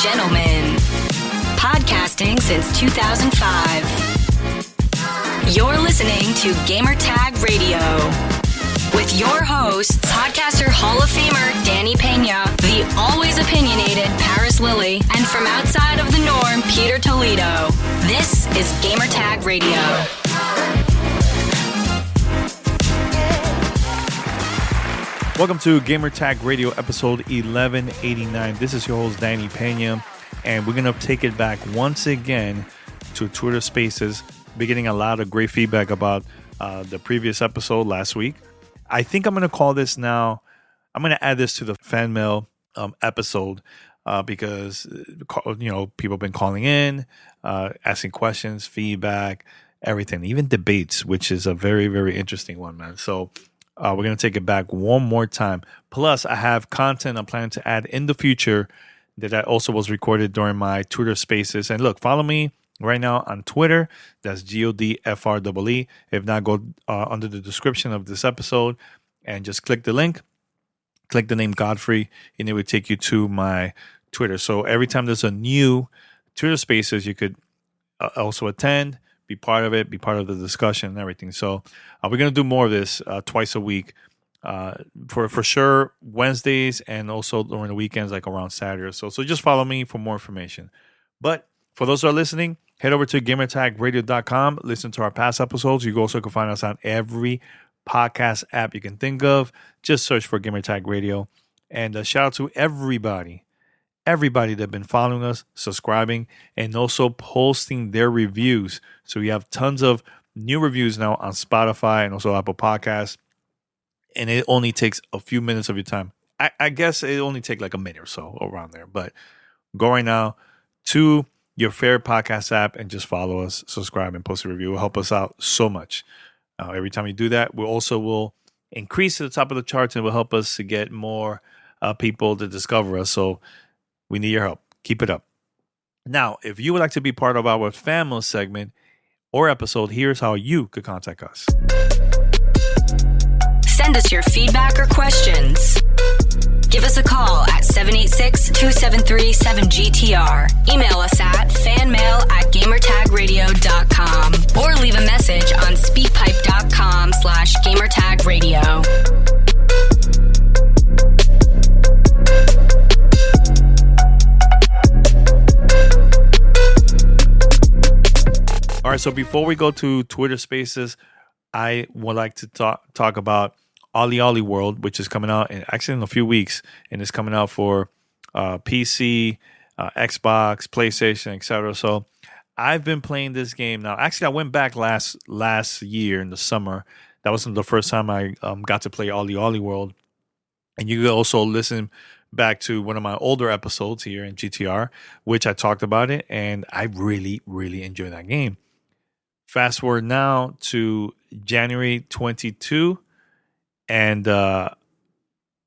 gentlemen, podcasting since 2005. You're listening to Gamertag Radio with your hosts, podcaster Hall of Famer Danny Pena, the always opinionated Paris Lilly, and from outside of the norm, Peter Toledo. This is Gamertag Radio. Welcome to Gamertag Radio episode 1189. This is your host Danny Pena, and we're going to take it back once again to Twitter Spaces. We're getting a lot of great feedback about the previous episode last week. I think I'm going to call this now, I'm going to add this to the fan mail episode because, people have been calling in, asking questions, feedback, everything, even debates, which is a very, very interesting one, man. So we're going to take it back one more time. Plus, I have content I'm planning to add in the future that also was recorded during my Twitter Spaces. And look, follow me right now on Twitter. That's GODFREE. If not, go under the description of this episode and just click the link. Click the name Godfrey, and it will take you to my Twitter. So every time there's a new Twitter Spaces, you could also attend, be part of it, be part of the discussion and everything. So we're going to do more of this twice a week for sure, Wednesdays and also during the weekends, like around Saturday or so. So just follow me for more information. But for those who are listening, head over to gamertagradio.com. Listen to our past episodes. You also can find us on every podcast app you can think of. Just search for Gamertag Radio. And shout out to everybody that's been following us, subscribing, and also posting their reviews. So we have tons of new reviews now on Spotify and also Apple Podcasts. And it only takes a few minutes of your time. I guess it only takes like a minute or so around there. But go right now to your favorite podcast app and just follow us, subscribe, and post a review. It will help us out so much. Every time you do that, we also will increase to the top of the charts and will help us to get more people to discover us. So we need your help. Keep it up. Now, if you would like to be part of our fan mail segment or episode, here's how you could contact us. Send us your feedback or questions. Give us a call at 786-273-7GTR. Email us at fanmail@gamertagradio.com or leave a message on speakpipe.com/gamertagradio. All right, so before we go to Twitter Spaces, I would like to talk about OlliOlli World, which is coming out in a few weeks, and it's coming out for PC, Xbox, PlayStation, etc. So I've been playing this game now. Actually, I went back last year in the summer. That wasn't the first time I got to play OlliOlli World. And you can also listen back to one of my older episodes here in GTR, which I talked about it, and I really, really enjoyed that game. Fast forward now to January 22, and I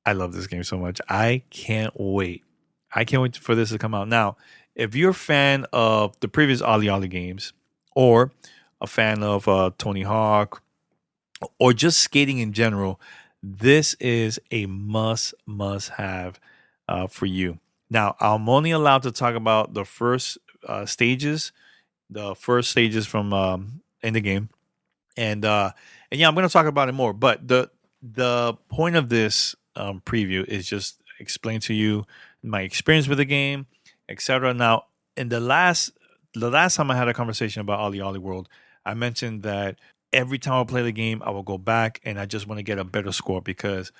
love this game so much. I can't wait. I can't wait for this to come out. Now, if you're a fan of the previous OlliOlli games, or a fan of Tony Hawk, or just skating in general, this is a must-have for you. Now, I'm only allowed to talk about the first stages from in the game, and yeah, I'm going to talk about it more. But the point of this preview is just explain to you my experience with the game, etc. Now, in the last time I had a conversation about OlliOlli World, I mentioned that every time I play the game, I will go back and I just want to get a better score because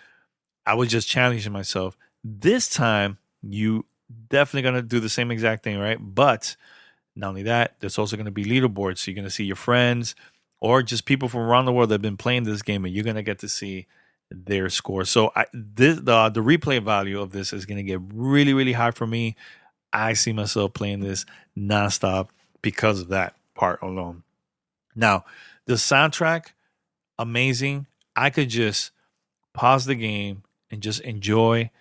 I was just challenging myself. This time, you definitely going to do the same exact thing, right? But not only that, there's also going to be leaderboards. So you're going to see your friends or just people from around the world that have been playing this game, and you're going to get to see their score. So the replay value of this is going to get really, really high for me. I see myself playing this nonstop because of that part alone. Now, the soundtrack, amazing. I could just pause the game and just enjoy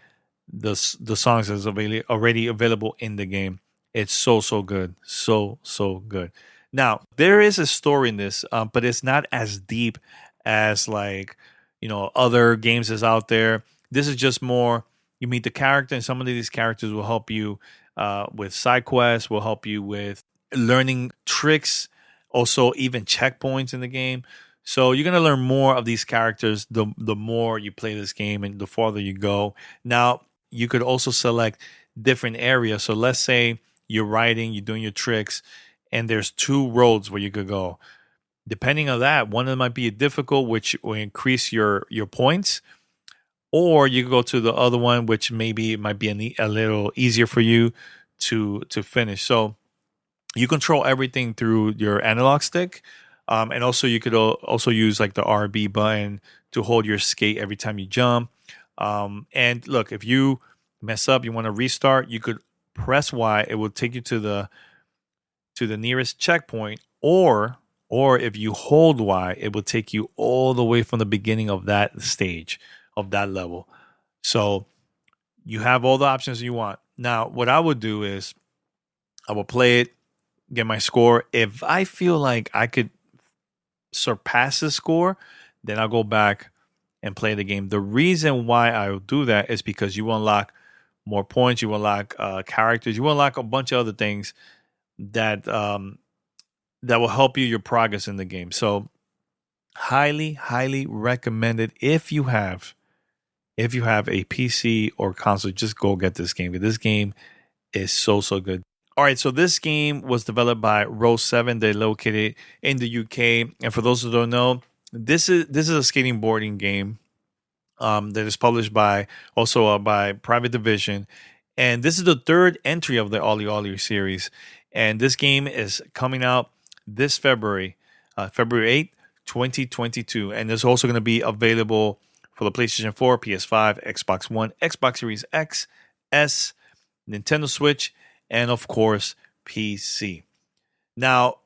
the songs that's already available in the game. It's so good. So good. Now, there is a story in this, but it's not as deep as other games that's out there. This is just more, you meet the character, and some of these characters will help you with side quests, will help you with learning tricks, also even checkpoints in the game. So you're gonna learn more of these characters the more you play this game and the farther you go. Now you could also select different areas. So let's say you're riding, you're doing your tricks, and there's two roads where you could go. Depending on that, one of them might be difficult, which will increase your points, or you could go to the other one, which maybe it might be a little easier for you to finish. So you control everything through your analog stick, and also you could also use like the RB button to hold your skate every time you jump. And look, if you mess up, you want to restart, you could press Y. It will take you to the nearest checkpoint, or if you hold Y, it will take you all the way from the beginning of that stage, of that level. So you have all the options you want. Now, what I would do is I will play it, get my score. If I feel like I could surpass the score, then I'll go back and play the game. The reason why I will do that is because you unlock more points, you unlock characters, you unlock a bunch of other things that that will help you your progress in the game. So highly recommended if you have a PC or console, just go get this game. This game is so good. All right, so this game was developed by Row 7. They're located in the UK. And for those who don't know, this is a skateboarding game that is published by Private Division. And this is the third entry of the OlliOlli series. And this game is coming out this February 8th, 2022. And it's also going to be available for the PlayStation 4, PS5, Xbox One, Xbox Series X, S, Nintendo Switch, and of course, PC. Now,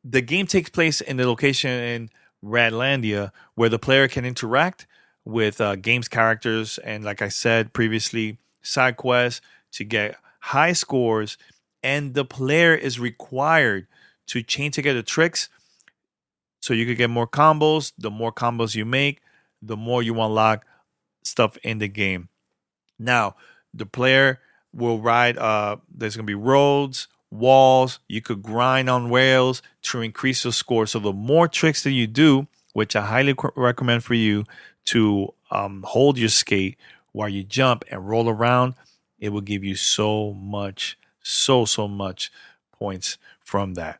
the game takes place in the location in Radlandia, where the player can interact with game's characters, and like I said previously, side quests to get high scores, and the player is required to chain together tricks so you could get more combos. The more combos you make, the more you unlock stuff in the game. Now, the player will ride, there's going to be roads, walls. You could grind on rails to increase your score. So the more tricks that you do, which I highly recommend for you to hold your skate while you jump and roll around, it will give you so much points from that.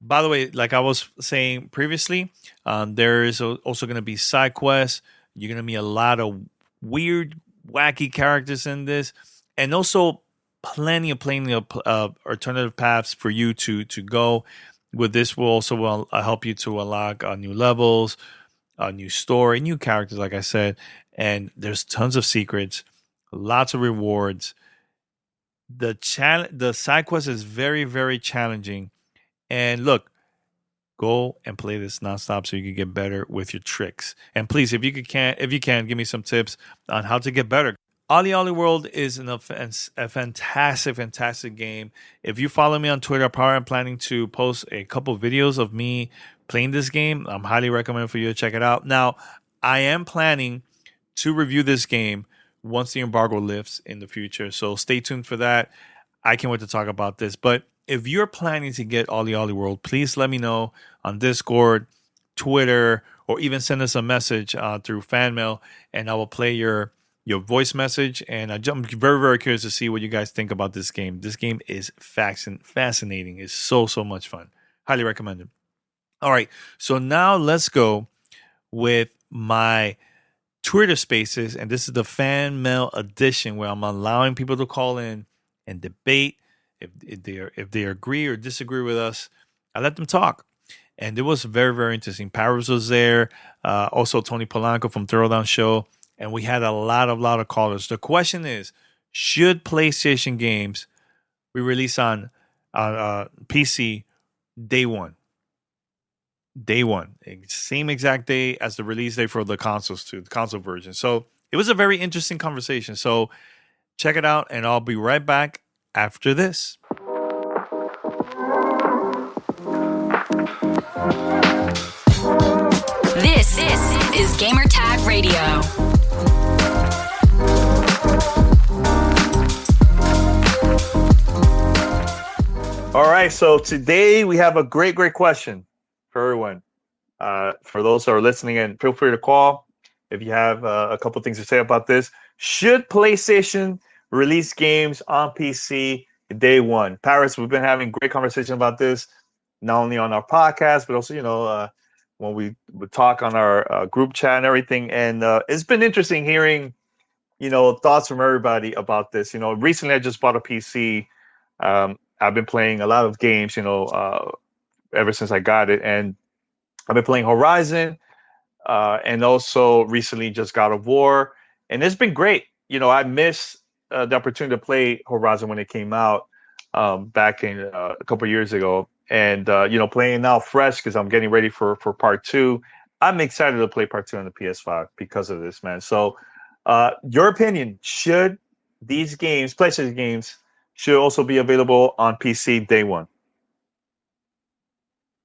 By the way, like I was saying previously, there is also going to be side quests. You're going to meet a lot of weird, wacky characters in this, and also plenty of alternative paths for you to go. With this, will also help you to unlock new levels, a new story, new characters, like I said, and there's tons of secrets, lots of rewards. The side quest is very challenging. And look, go and play this nonstop so you can get better with your tricks. And please, if you can, give me some tips on how to get better. OlliOlli World is a fantastic game. If you follow me on Twitter, I'm planning to post a couple videos of me playing this game. I'm highly recommend for you to check it out. Now, I am planning to review this game once the embargo lifts in the future. So stay tuned for that. I can't wait to talk about this. But if you're planning to get OlliOlli World, please let me know on Discord, Twitter, or even send us a message through fan mail, and I will play your voice message. And I'm very curious to see what you guys think about this game. This game is fascinating. It's so much fun. Highly recommend it. All right, so now let's go with my Twitter Spaces, and this is the fan mail edition where I'm allowing people to call in and debate. If they agree or disagree with us, I let them talk. And it was very interesting. Paris was there, also Tony Polanco from Throwdown Show, and we had a lot of callers. The question is, should PlayStation games be released on PC day one? Day one, same exact day as the release day for the consoles too, the console version. So it was a very interesting conversation. So check it out, and I'll be right back after this. This is Gamer Tag Radio. right, so today we have a great question for everyone. For those who are listening in, feel free to call if you have a couple things to say about this. Should PlayStation release games on PC day one? Paris, we've been having great conversation about this, not only on our podcast, but also, when we would talk on our group chat and everything. And it's been interesting hearing, thoughts from everybody about this. Recently I just bought a PC. I've been playing a lot of games, ever since I got it. And I've been playing Horizon, and also recently just God of War, and it's been great. I missed the opportunity to play Horizon when it came out back in a couple years ago, and playing now fresh because I'm getting ready for part two. I'm excited to play part two on the PS5 because of this, man. So, your opinion: should these games, PlayStation games, should also be available on PC day one?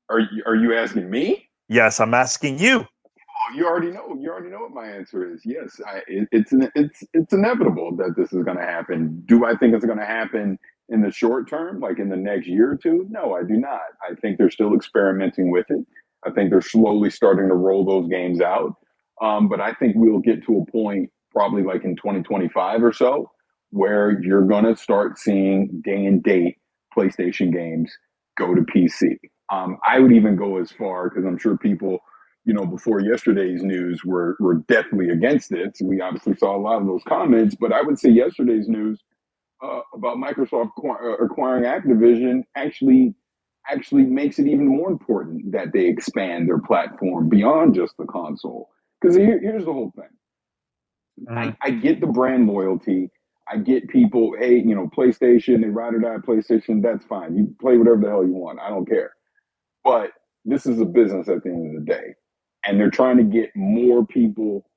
Are you asking me? Yes, I'm asking you. Oh, you already know. You already know what my answer is. Yes, it's inevitable that this is going to happen. Do I think it's going to happen in the short term, like in the next year or two? No, I do not. I think they're still experimenting with it. I think they're slowly starting to roll those games out. But I think we'll get to a point probably like in 2025 or so where you're going to start seeing day and date PlayStation games go to PC. I would even go as far, because I'm sure people, before yesterday's news were definitely against it. So we obviously saw a lot of those comments, but I would say yesterday's news about Microsoft acquiring Activision actually makes it even more important that they expand their platform beyond just the console. Because here's the whole thing. I get the brand loyalty. I get people, hey, PlayStation, they ride or die PlayStation, that's fine. You play whatever the hell you want. I don't care. But this is a business at the end of the day. And they're trying to get more people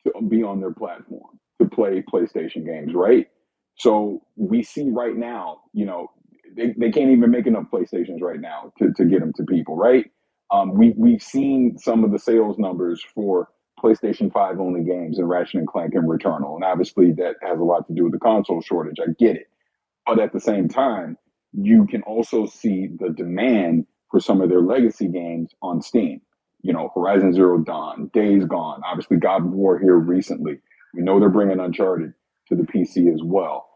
to be on their platform to play PlayStation games, right? So we see right now, they can't even make enough PlayStations right now to get them to people, right? We've seen some of the sales numbers for PlayStation 5 only games and Ratchet and Clank and Returnal. And obviously that has a lot to do with the console shortage. I get it. But at the same time, you can also see the demand for some of their legacy games on Steam. Horizon Zero Dawn, Days Gone, obviously God of War here recently. We know they're bringing Uncharted to the PC as well.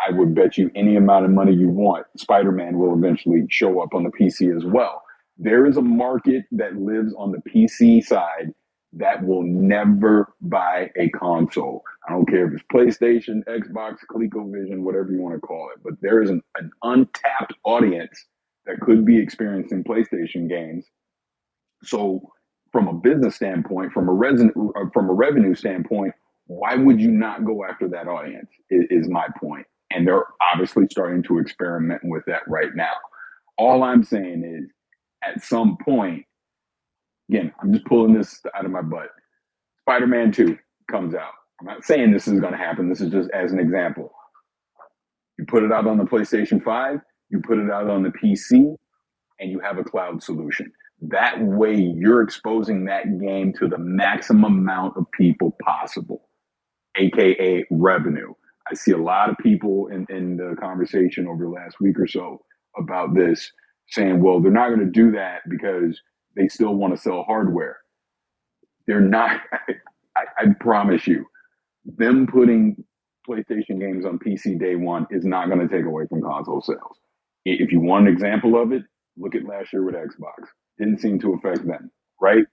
I would bet you any amount of money you want, Spider-Man will eventually show up on the PC as well. There is a market that lives on the PC side that will never buy a console. I don't care if it's PlayStation, Xbox, ColecoVision, whatever you want to call it, but there is an untapped audience that could be experiencing PlayStation games. So from a business standpoint, from a revenue standpoint, why would you not go after that audience is my point. And they're obviously starting to experiment with that right now. All I'm saying is at some point, again, I'm just pulling this out of my butt. Spider-Man 2 comes out. I'm not saying this is going to happen. This is just as an example. You put it out on the PlayStation 5, you put it out on the PC, and you have a cloud solution. That way, you're exposing that game to the maximum amount of people possible, aka revenue. I see a lot of people in the conversation over the last week or so about this saying, well, they're not going to do that because they still want to sell hardware. They're not. I promise you, them putting PlayStation games on PC day one is not going to take away from console sales. If you want an example of it, look at last year with Xbox. Didn't seem to affect them, right?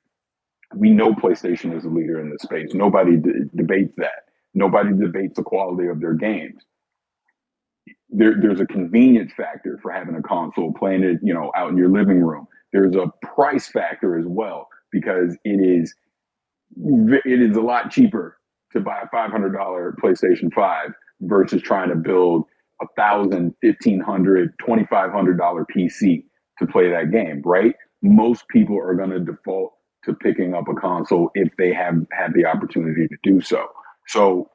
We know PlayStation is a leader in this space. Nobody debates that. Nobody debates the quality of their games. There's a convenience factor for having a console, playing it, out in your living room. There's a price factor as well, because it is a lot cheaper to buy a $500 PlayStation 5 versus trying to build $1,000, $1,500, $2,500 PC to play that game, right? Most people are going to default to picking up a console if they have had the opportunity to do so. So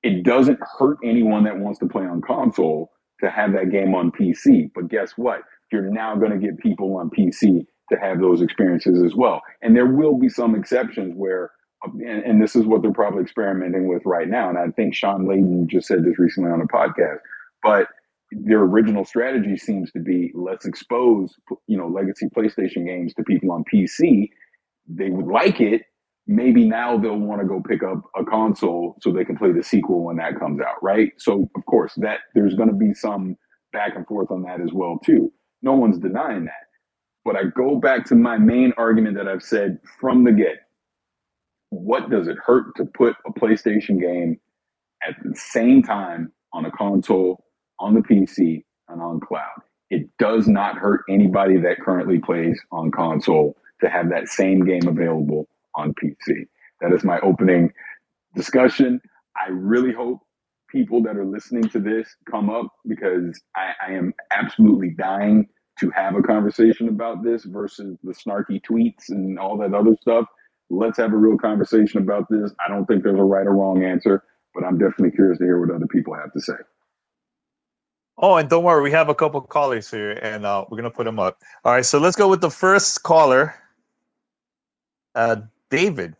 it doesn't hurt anyone that wants to play on console to have that game on PC. But guess what? You're now going to get people on PC to have those experiences as well. And there will be some exceptions where, and this is what they're probably experimenting with right now. And I think Sean Layden just said this recently on a podcast, but their original strategy seems to be, let's expose, legacy PlayStation games to people on PC. They would like it. Maybe now they'll want to go pick up a console so they can play the sequel when that comes out, right? So of course that there's going to be some back and forth on that as well too. No one's denying that. But I go back to my main argument that I've said from the get. What does it hurt to put a PlayStation game at the same time on a console, on the PC, and on cloud? It does not hurt anybody that currently plays on console to have that same game available on PC. That is my opening discussion. I really hope people that are listening to this come up, because I am absolutely dying to have a conversation about this versus the snarky tweets and all that other stuff. Let's have a real conversation about this. I don't think there's a right or wrong answer, but I'm definitely curious to hear what other people have to say. Oh, and don't worry, we have a couple of callers here, and we're going to put them up. All right, so let's go with the first caller, David.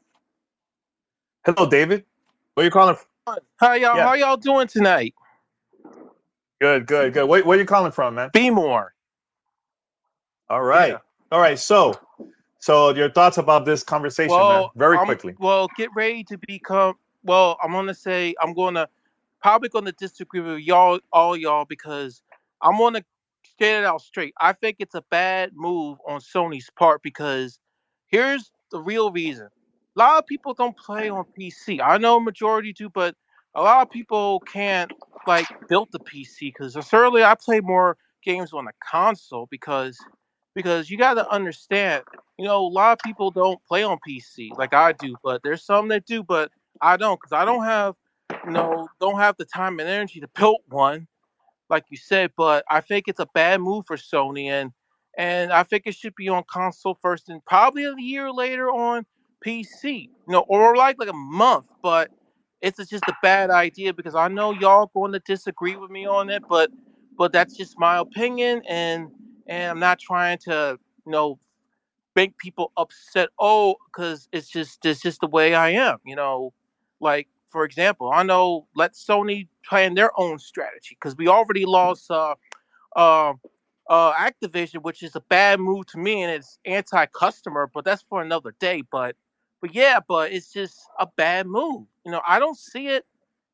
Hello, David. Where are you calling from? How y'all doing tonight? Good. Where are you calling from, man? Be more. All right. Yeah. All right, so your thoughts about this conversation, man, very quickly. Well, get ready to become, I'm going to say, probably going to disagree with all y'all, because I'm going to get it out straight. I think it's a bad move on Sony's part, because here's the real reason. A lot of people don't play on PC. I know majority do, but a lot of people can't build the PC, because certainly I play more games on a console, because you got to understand, a lot of people don't play on PC like I do, but there's some that do, but I don't, because I don't have the time and energy to build one, like you said. But I think it's a bad move for Sony, and I think it should be on console first, and probably a year later on PC, or like a month. But it's just a bad idea, because I know y'all going to disagree with me on it, but that's just my opinion, and I'm not trying to make people upset. Oh, because it's just the way I am. Like, for example, I know, let Sony plan their own strategy, because we already lost uh, Activision, which is a bad move to me, and it's anti-customer. But that's for another day. But it's just a bad move. I don't see it.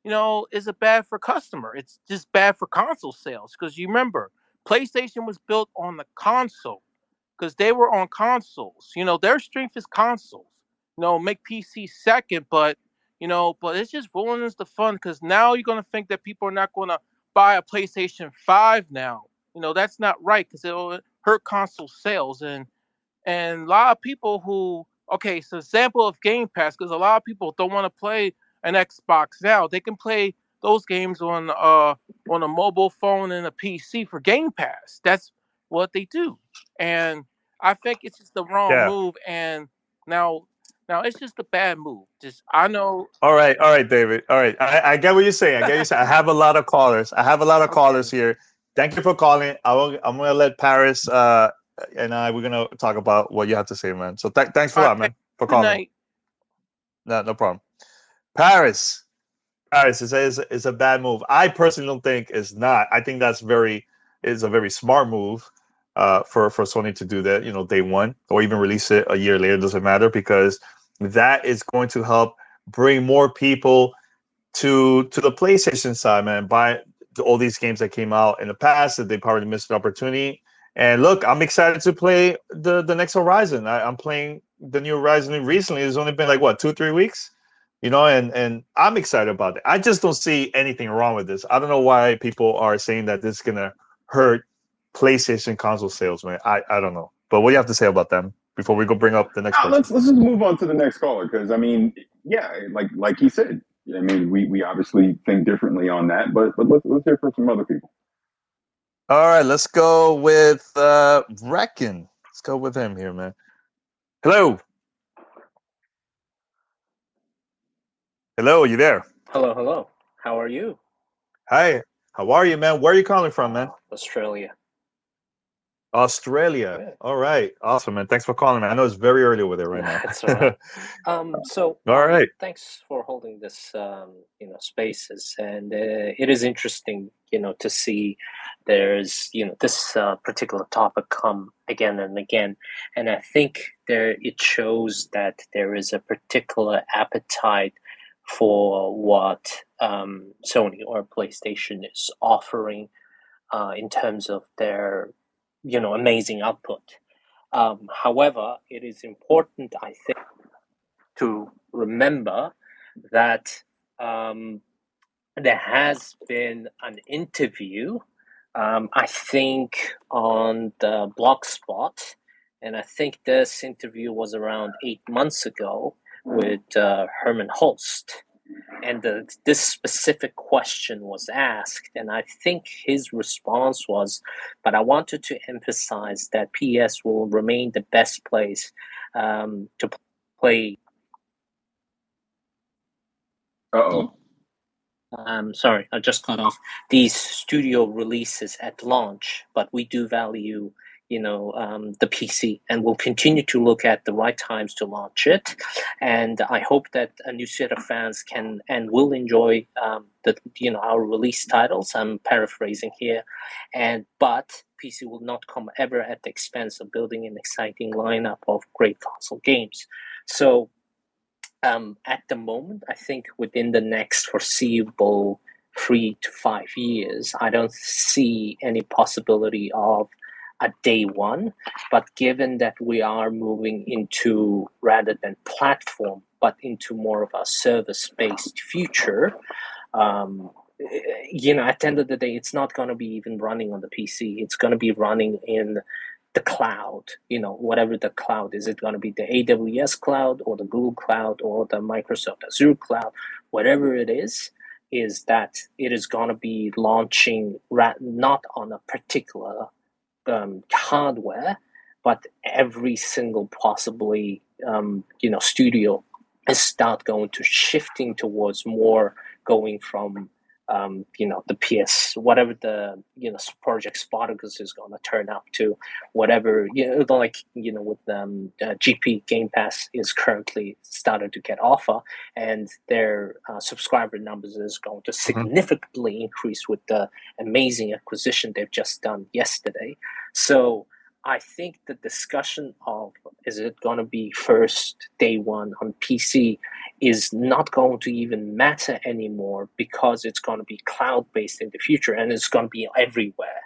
Is it bad for customer? It's just bad for console sales, because you remember, PlayStation was built on the console, because they were on consoles. Their strength is consoles. Make PC second, but it's just ruining the fun, because now you're gonna think that people are not gonna buy a PlayStation 5 now. That's not right, because it'll hurt console sales, and a lot of people who, okay, so example of Game Pass, because a lot of people don't want to play an Xbox now. They can play those games on a mobile phone and a PC for Game Pass. That's what they do, and I think it's just the wrong move. And now it's just a bad move. I know. All right, David. All right, I get what you're saying. I have a lot of callers. Callers here. Thank you for calling. I'm gonna let Paris and we're gonna talk about what you have to say, man. So thanks a lot, man, for calling. No problem. Paris is a bad move. I personally don't think it's not. I think that's a very smart move for Sony to do that, day one, or even release it a year later, doesn't matter, because that is going to help bring more people to the PlayStation side, man. Buy all these games that came out in the past that they probably missed an opportunity. And look, I'm excited to play the next Horizon. I'm playing the new Horizon recently. It's only been 2-3 weeks, and I'm excited about it. I just don't see anything wrong with this. I don't know why people are saying that this is gonna hurt PlayStation console sales, man. I don't know. But what do you have to say about them before we go bring up the next person? Let's just move on to the next caller, because like he said, we obviously think differently on that, but let's hear from some other people. All right, let's go with Reckon. Let's go with him here, man. Hello. Hello, are you there? Hello. How are you? Hi. How are you, man? Where are you calling from, man? Australia. Australia. Good. All right. Awesome, man. Thanks for calling, man. I know it's very early over there right now. That's all right. All right. Thanks for holding this, spaces, and it is interesting, to see there's, this particular topic come again and again, and I think it shows that there is a particular appetite for what Sony or PlayStation is offering in terms of their, amazing output. However, it is important, I think, to remember that there has been an interview, I think, on the Blogspot, and I think this interview was around 8 months ago with Herman Holst. And this specific question was asked, and I think his response was, but I wanted to emphasize that PS will remain the best place to play. Uh-oh. Sorry, I just cut off these studio releases at launch, but we do value, the PC, and we'll continue to look at the right times to launch it. And I hope that a new set of fans can and will enjoy our release titles. I'm paraphrasing here, but PC will not come ever at the expense of building an exciting lineup of great console games. So. At the moment, I think within the next foreseeable 3 to 5 years, I don't see any possibility of a day one. But given that we are moving into, rather than platform, but into more of a service-based future, at the end of the day, it's not going to be even running on the PC. It's going to be running in the cloud, whatever the cloud is. It going to be the AWS cloud or the Google cloud or the Microsoft Azure cloud, whatever it is that it is going to be launching not on a particular hardware, but every single possibly, studio is start going to shifting towards more going from the PS, whatever the Project Spartacus is going to turn up to, whatever with GP Game Pass is currently started to get offer, and their subscriber numbers is going to significantly increase with the amazing acquisition they've just done yesterday. So I think the discussion of is it going to be first day one on PC is not going to even matter anymore, because it's going to be cloud-based in the future and it's going to be everywhere.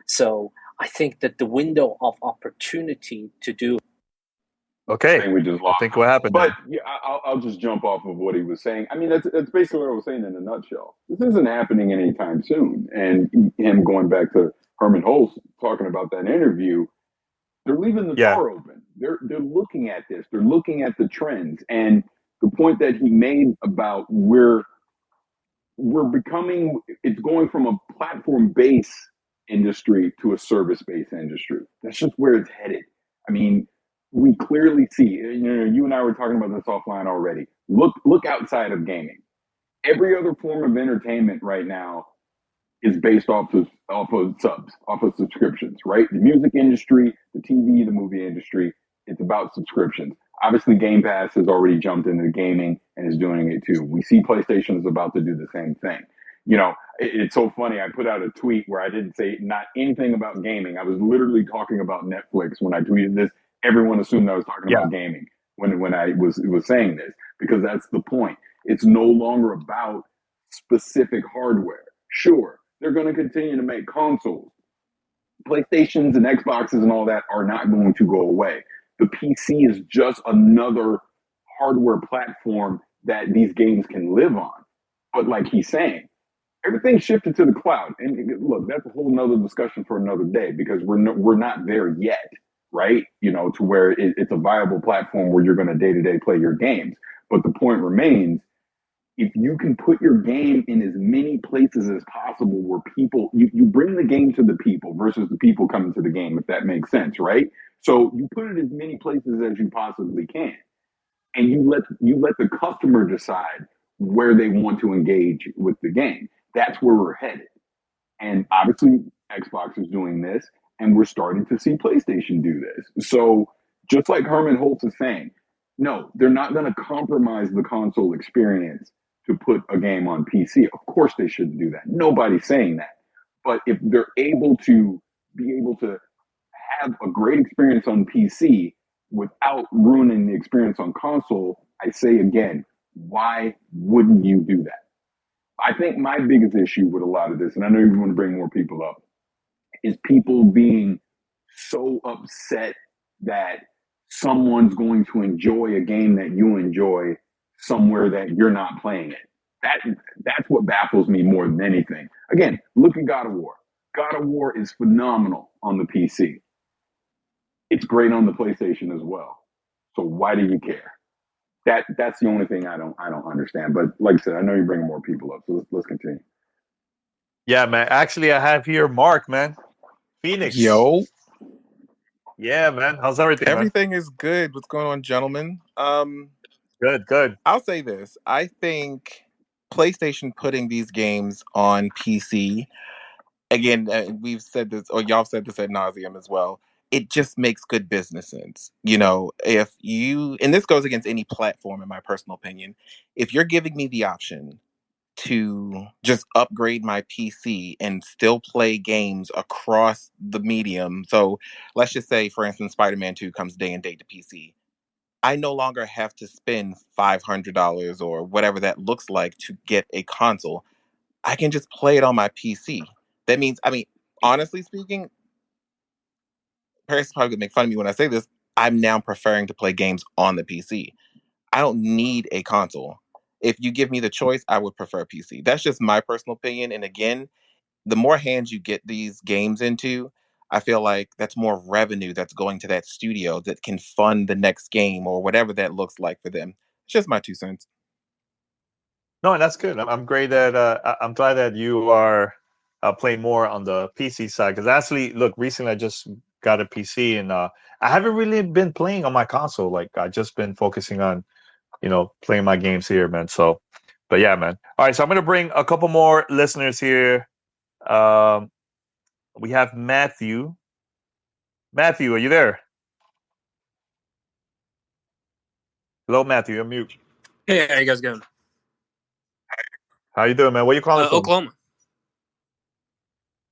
So I think that the window of opportunity to do. Okay. We just lost. I think what happened. But yeah, I'll just jump off of what he was saying. I mean, that's basically what I was saying in a nutshell. This isn't happening anytime soon. And him going back to Herman Holst talking about that interview, they're leaving the door open. They're looking at this. They're looking at the trends. And the point that he made about we're becoming, it's going from a platform-based industry to a service-based industry. That's just where it's headed. I mean, we clearly see, you and I were talking about this offline already. Look outside of gaming. Every other form of entertainment right now is based off of subs, off of subscriptions, right? The music industry, the TV, the movie industry, it's about subscriptions. Obviously, Game Pass has already jumped into gaming and is doing it too. We see PlayStation is about to do the same thing. It's so funny. I put out a tweet where I didn't say not anything about gaming. I was literally talking about Netflix when I tweeted this. Everyone assumed I was talking about gaming when I was saying this, because that's the point. It's no longer about specific hardware. Sure, they're going to continue to make consoles. PlayStations and Xboxes and all that are not going to go away. The PC is just another hardware platform that these games can live on. But like he's saying, everything shifted to the cloud. And look, that's a whole nother discussion for another day, because we're not there yet, right? To where it's a viable platform where you're going to day-to-day play your games. But the point remains, if you can put your game in as many places as possible where people, you bring the game to the people versus the people coming to the game, if that makes sense, right? So you put it in as many places as you possibly can. And you let the customer decide where they want to engage with the game. That's where we're headed. And obviously, Xbox is doing this. And we're starting to see PlayStation do this. So just like Herman Holtz is saying, no, they're not going to compromise the console experience to put a game on PC. Of course they shouldn't do that. Nobody's saying that. But if they're able to have a great experience on PC without ruining the experience on console, I say again, why wouldn't you do that? I think my biggest issue with a lot of this, and I know you want to bring more people up, is people being so upset that someone's going to enjoy a game that you enjoy somewhere that you're not playing it. That's what baffles me more than anything. Again, look at God of War. God of War is phenomenal on the PC. It's great on the PlayStation as well. So why do you care? That's the only thing I don't understand. But like I said, I know you're bringing more people up, so let's continue. Yeah, man. Actually, I have here Mark, man. Phoenix. Yo. Yeah, man. How's everything, Everything is good. What's going on, gentlemen? Good. I'll say this. I think PlayStation putting these games on PC, again, we've said this, or y'all said this ad nauseum as well. It just makes good business sense. If you, and this goes against any platform, in my personal opinion, if you're giving me the option to just upgrade my PC and still play games across the medium. So let's just say, for instance, Spider-Man 2 comes day and date to PC. I no longer have to spend $500 or whatever that looks like to get a console. I can just play it on my PC. That means, honestly speaking, Paris is probably going to make fun of me when I say this. I'm now preferring to play games on the PC. I don't need a console. If you give me the choice, I would prefer PC. That's just my personal opinion. And again, the more hands you get these games into, I feel like that's more revenue that's going to that studio that can fund the next game or whatever that looks like for them. It's just my 2 cents. No, that's good. I'm great that I'm glad that you are playing more on the PC side because actually, look, recently I just got a PC and I haven't really been playing on my console. Like I just been focusing on playing my games here, man. So, but yeah, man. All right, so I'm gonna bring a couple more listeners here. We have Matthew. Matthew, are you there? Hello, Matthew. You're mute. Hey, how you guys going? How you doing, man? Where you calling from? Oklahoma.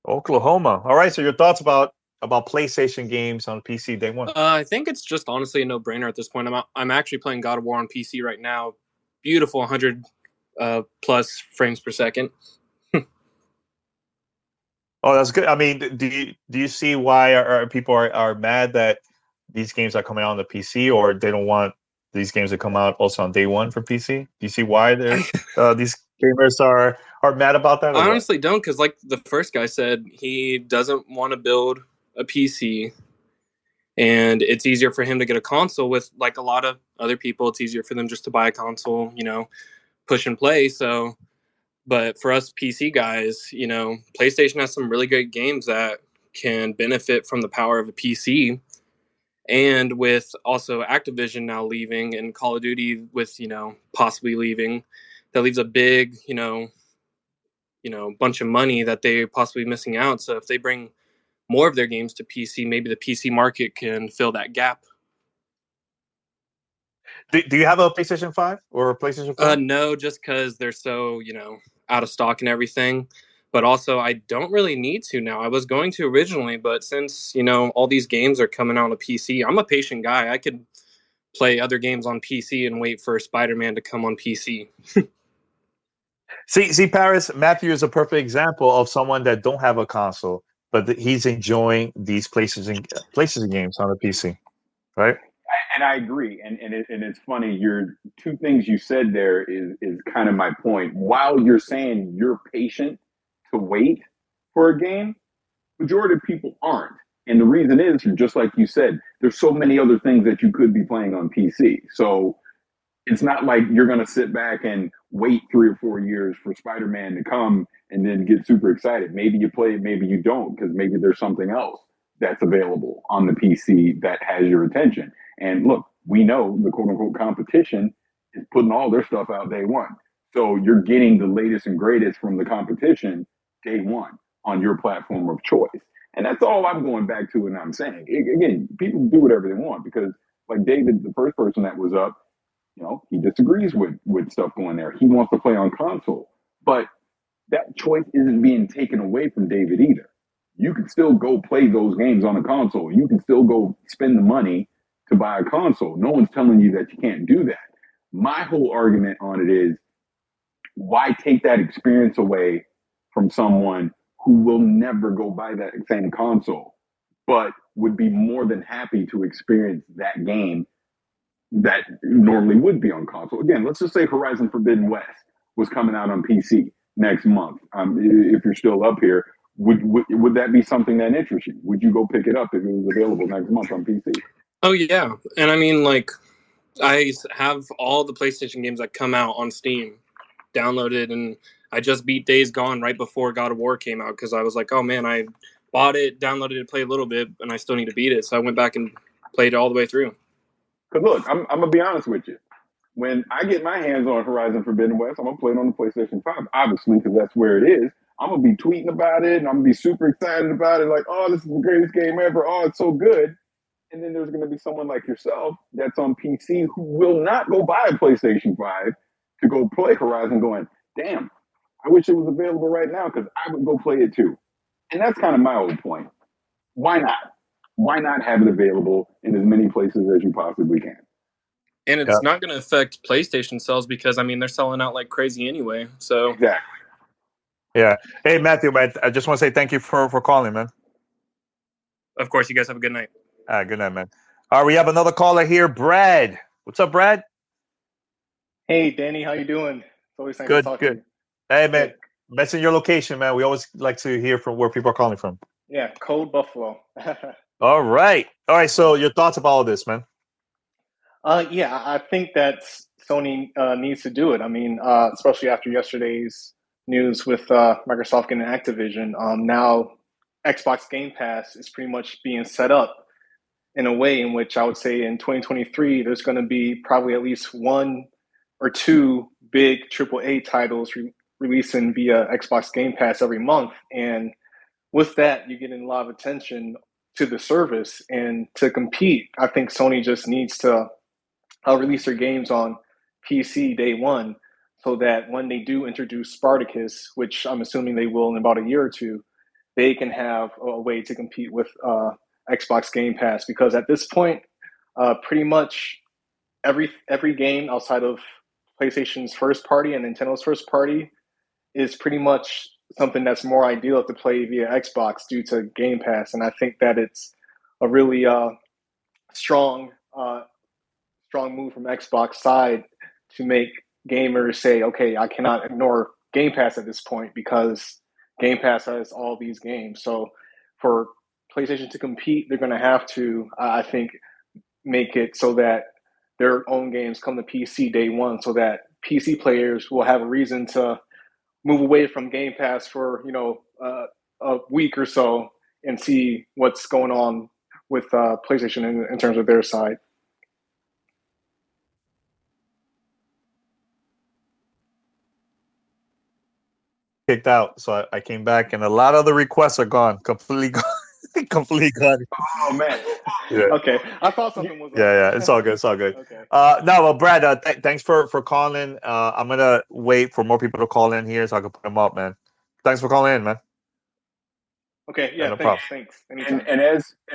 Oklahoma. All right. So your thoughts about PlayStation games on PC day one? I think it's just honestly a no-brainer at this point. I'm actually playing God of War on PC right now. Beautiful 100 plus frames per second. Oh, that's good. I mean, do you see why people are mad that these games are coming out on the PC, or they don't want these games to come out also on day one for PC? Do you see why these gamers are mad about that? I honestly don't, because like the first guy said, he doesn't want to build a PC, and it's easier for him to get a console. With like a lot of other people, it's easier for them just to buy a console, push and play. So. But for us PC guys, PlayStation has some really great games that can benefit from the power of a PC. And with also Activision now leaving and Call of Duty with, possibly leaving, that leaves a big, bunch of money that they're possibly missing out. So if they bring more of their games to PC, maybe the PC market can fill that gap. Do you have a PlayStation 5 or a PlayStation 4? No, just because they're so, out of stock and everything. But also, I don't really need to now. I was going to originally, but since, all these games are coming out on a PC, I'm a patient guy. I could play other games on PC and wait for Spider-Man to come on PC. See, Paris, Matthew is a perfect example of someone that don't have a console, but he's enjoying these PlayStation games on the PC, right? And I agree. And it's funny. Your two things you said there is kind of my point. While you're saying you're patient to wait for a game, majority of people aren't. And the reason is, just like you said, there's so many other things that you could be playing on PC. So it's not like you're going to sit back and wait 3 or 4 years for Spider-Man to come and then get super excited. Maybe you play it, maybe you don't, because maybe there's something else that's available on the PC that has your attention. And look, we know the quote unquote competition is putting all their stuff out day one. So you're getting the latest and greatest from the competition day one on your platform of choice. And that's all I'm going back to, and I'm saying again, people do whatever they want because, like David, the first person that was up, he disagrees with stuff going there. He wants to play on console, but that choice isn't being taken away from David either. You can still go play those games on a console. You can still go spend the money to buy a console. No one's telling you that you can't do that. My whole argument on it is, why take that experience away from someone who will never go buy that same console, but would be more than happy to experience that game that normally would be on console? Again, let's just say Horizon Forbidden West was coming out on PC next month. If you're still up here, would that be something that interests you? Would you go pick it up if it was available next month on PC? Oh yeah, and I mean, like, I have all the PlayStation games that come out on Steam downloaded, and I just beat Days Gone right before God of War came out because I was like, oh man, I bought it, downloaded it, played a little bit, and I still need to beat it. So I went back and played it all the way through. Because look, I'm gonna be honest with you. When I get my hands on Horizon Forbidden West, I'm gonna play it on the PlayStation 5, obviously, because that's where it is. I'm gonna be tweeting about it, and I'm gonna be super excited about it, like, oh, this is the greatest game ever. Oh, it's so good. And then there's gonna be someone like yourself that's on PC who will not go buy a PlayStation 5 to go play Horizon, going, damn, I wish it was available right now because I would go play it too. And that's kind of my whole point. Why not? Why not have it available in as many places as you possibly can? And it's not going to affect PlayStation sales because, I mean, they're selling out like crazy anyway. So Exactly. Yeah. Hey, Matthew, man, I just want to say thank you for calling, man. Of course, you guys have a good night. Good night, man. All right, we have another caller here, Brad. What's up, Brad? Hey, Danny, how you doing? It's always nice Good, to talk to good. you. Hey, man, mention your location, man. We always like to hear from where people are calling from. Yeah, Code Buffalo. All right. So your thoughts about all this, man? Yeah, I think that Sony needs to do it. I mean, especially after yesterday's news with Microsoft getting Activision. Now, Xbox Game Pass is pretty much being set up in a way in which I would say in 2023, there's going to be probably at least one or two big AAA titles releasing via Xbox Game Pass every month. And with that, you're getting a lot of attention to the service. And to compete, I think Sony just needs to release their games on PC day one so that when they do introduce Spartacus, which I'm assuming they will in about a year or two, they can have a way to compete with Xbox Game Pass. Because at this point, pretty much every game outside of PlayStation's first party and Nintendo's first party is pretty much something that's more ideal to play via Xbox due to Game Pass. And I think that it's a really strong move from Xbox side to make gamers say, okay, I cannot ignore Game Pass at this point because Game Pass has all these games. So for PlayStation to compete, they're going to have to, I think, make it so that their own games come to PC day one so that PC players will have a reason to move away from Game Pass for, a week or so and see what's going on with PlayStation in terms of their side. Kicked out, so I came back, and a lot of the requests are gone, completely gone, completely gone. Oh man. Yeah. Okay, I thought something was. Yeah, it's all good. It's all good. Okay. No, well, Brad, thanks for calling. I'm gonna wait for more people to call in here so I can put them up, man. Thanks for calling in, man. Okay, yeah, no thanks. Anytime. And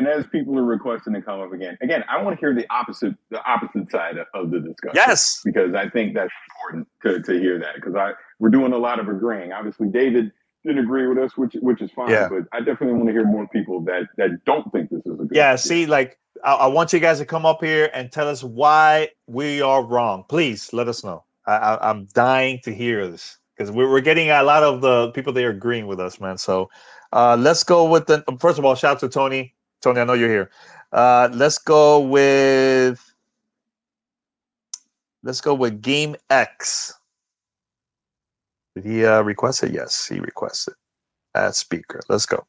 as people are requesting to come up again, I want to hear the opposite side of the discussion. Yes, because I think that's important to hear that, because we're doing a lot of agreeing. Obviously, David didn't agree with us, which is fine. Yeah. But I definitely want to hear more people that don't think this is a good. Yeah, idea. see, like I want you guys to come up here and tell us why we are wrong. Please let us know. I'm dying to hear this because we're getting a lot of the people that are agreeing with us, man. So let's go with first of all, shout out to Tony. Tony, I know you're here. Let's go with Game X. Did he request it? Yes, he requested. Add speaker. Let's go.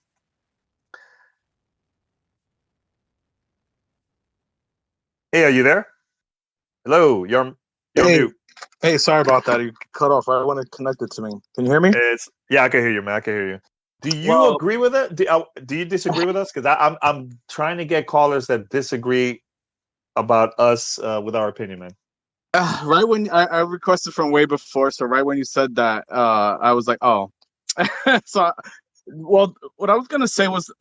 Hey, are you there? Hello, you're mute. Hey, sorry about that. You cut off right when it connected to me. Can you hear me? Yeah, I can hear you, man. I can hear you. Do you agree with it? Do you disagree with us? Because I'm trying to get callers that disagree about us with our opinion, man. Right when I requested from way before, so right when you said that, I was like, oh. So, well, what I was gonna say was,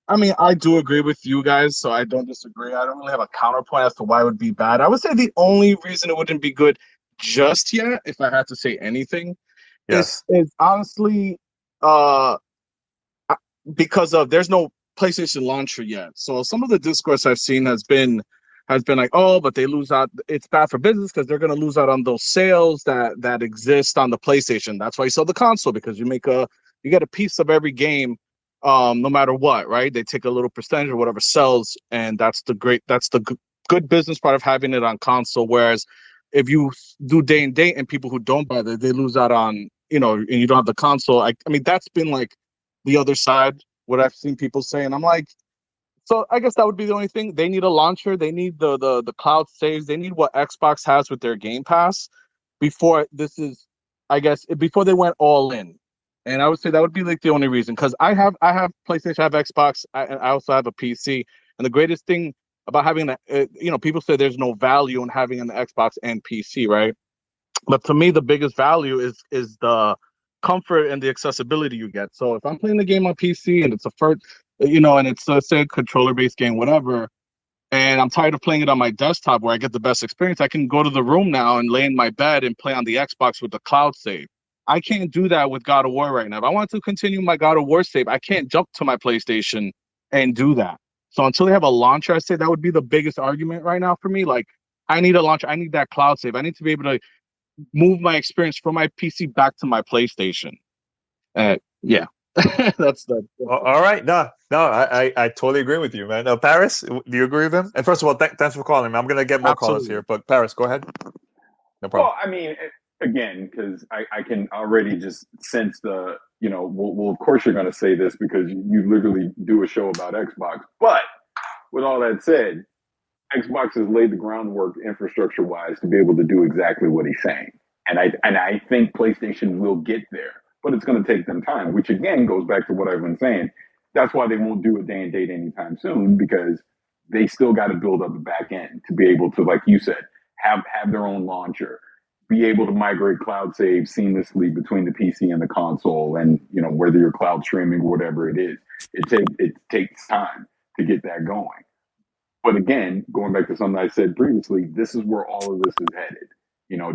I mean, I do agree with you guys, so I don't disagree. I don't really have a counterpoint as to why it would be bad. I would say the only reason it wouldn't be good just yet, if I had to say anything, Yes. is honestly, because of there's no PlayStation launcher yet. So some of the discourse I've seen has been like, oh, but they lose out. It's bad for business because they're going to lose out on those sales that exist on the PlayStation. That's why you sell the console, because you get a piece of every game, no matter what, right? They take a little percentage or whatever sells, and that's the good business part of having it on console. Whereas if you do day and date and people who don't buy that, they lose out on, and you don't have the console. I mean, that's been like the other side, what I've seen people say, and I'm like, so I guess that would be the only thing. They need a launcher, they need the cloud saves, they need what Xbox has with their Game Pass before before they went all in. And I would say that would be like the only reason, because I have PlayStation, I have Xbox, I also have a PC, and the greatest thing about having that, people say there's no value in having an Xbox and PC, right? But to me, the biggest value is the comfort and the accessibility you get. So if I'm playing the game on PC and it's and it's say a controller-based game, whatever, and I'm tired of playing it on my desktop where I get the best experience, I can go to the room now and lay in my bed and play on the Xbox with the cloud save. I can't do that with God of War right now. If I want to continue my God of War save, I can't jump to my PlayStation and do that. So until they have a launcher, I say that would be the biggest argument right now for me. Like, I need a launcher. I need that cloud save. I need to be able to move my experience from my PC back to my PlayStation. Yeah, that's the. All right, no, I totally agree with you, man. Paris, do you agree with him? And first of all, thanks for calling me. I'm gonna get more callers here, but Paris, go ahead. No problem. Well, I mean, again, because I can already just sense the, well, of course you're going to say this because you literally do a show about Xbox. But with all that said, Xbox has laid the groundwork infrastructure wise to be able to do exactly what he's saying. And I think PlayStation will get there, but it's going to take them time, which again goes back to what I've been saying. That's why they won't do a day and date anytime soon, because they still got to build up the back end to be able to, like you said, have their own launcher, be able to migrate cloud save seamlessly between the PC and the console, and whether you're cloud streaming or whatever it is, it takes time to get that going. But again, going back to something I said previously, this is where all of this is headed,